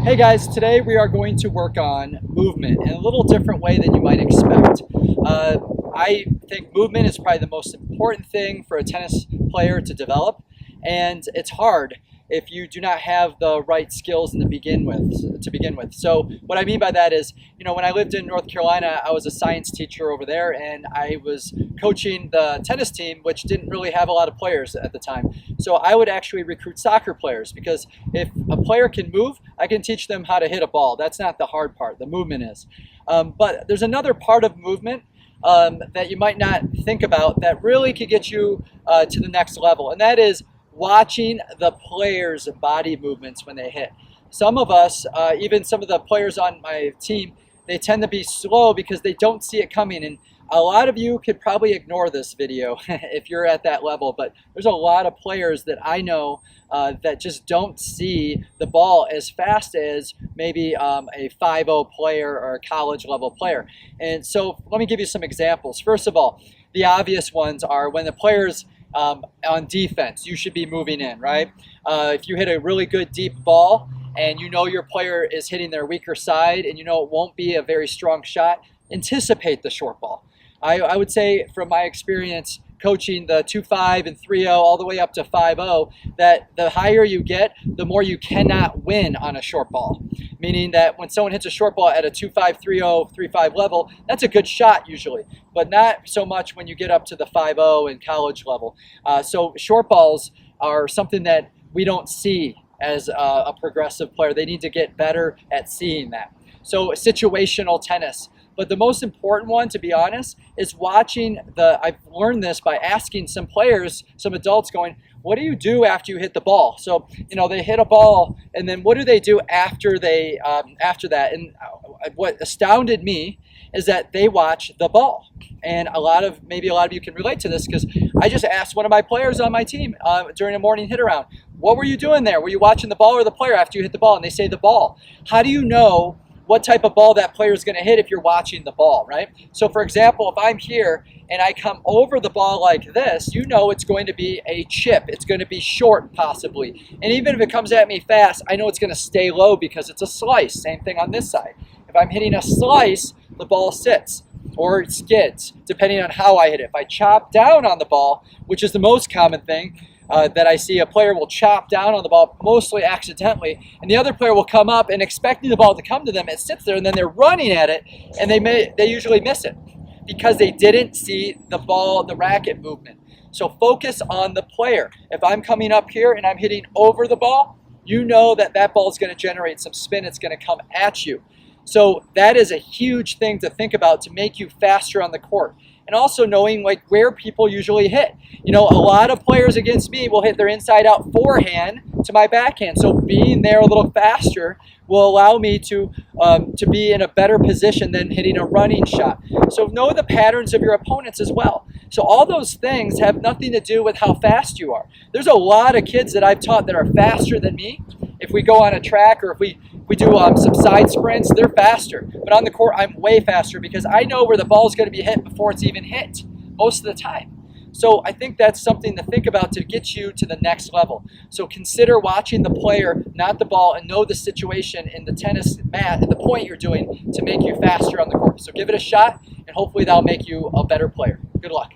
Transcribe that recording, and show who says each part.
Speaker 1: Hey guys, today we are going to work on movement in a little different way than you might expect. I think movement is probably the most important thing for a tennis player to develop, and it's hard if you do not have the right skills to begin with. So what I mean by that is, when I lived in North Carolina, I was a science teacher over there, and I was coaching the tennis team, which didn't really have a lot of players at the time. So I would actually recruit soccer players, because if a player can move, I can teach them how to hit a ball. That's not the hard part, the movement is. But there's another part of movement that you might not think about that really could get you to the next level, and that is watching the players' body movements when they hit. Some of us, even some of the players on my team, they tend to be slow because they don't see it coming. And a lot of you could probably ignore this video if you're at that level, but there's a lot of players that I know that just don't see the ball as fast as maybe a 5-0 player or a college level player. And so let me give you some examples. First of all, the obvious ones are when the players on defense, you should be moving in, right? If you hit a really good deep ball and you know your player is hitting their weaker side and you know it won't be a very strong shot, anticipate the short ball. I would say from my experience coaching the 2-5 and 3-0 all the way up to 5-0, that the higher you get, the more you cannot win on a short ball. Meaning that when someone hits a short ball at a 2-5, 3-0, 3-5 level, that's a good shot usually, but not so much when you get up to the 5-0 and college level. So short balls are something that we don't see as a progressive player. They need to get better at seeing that. So situational tennis. But the most important one, to be honest, is watching I've learned this by asking some players, some adults, going, what do you do after you hit the ball? So, they hit a ball, and then what do they do after that? And what astounded me is that they watch the ball. And maybe a lot of you can relate to this, because I just asked one of my players on my team during a morning hit around, what were you doing there? Were you watching the ball or the player after you hit the ball? And they say the ball. How do you know what type of ball that player is going to hit if you're watching the ball, right? So for example, if I'm here and I come over the ball like this, it's going to be a chip. It's going to be short possibly. And even if it comes at me fast, I know it's going to stay low because it's a slice. Same thing on this side. If I'm hitting a slice, the ball sits or it skids, depending on how I hit it. If I chop down on the ball, which is the most common thing, that I see, a player will chop down on the ball, mostly accidentally, and the other player will come up and expecting the ball to come to them. It sits there, and then they're running at it, and they usually miss it because they didn't see the ball, the racket movement. So focus on the player. If I'm coming up here and I'm hitting over the ball, you know that ball is going to generate some spin. It's going to come at you. So that is a huge thing to think about to make you faster on the court. And also knowing where people usually hit. A lot of players against me will hit their inside out forehand to my backhand. So being there a little faster will allow me to be in a better position than hitting a running shot. So know the patterns of your opponents as well. So all those things have nothing to do with how fast you are. There's a lot of kids that I've taught that are faster than me. If we go on a track or if we do some side sprints, they're faster. But on the court, I'm way faster because I know where the ball is going to be hit before it's even hit most of the time. So I think that's something to think about to get you to the next level. So consider watching the player, not the ball, and know the situation in the tennis mat and the point you're doing to make you faster on the court. So give it a shot, and hopefully that'll make you a better player. Good luck.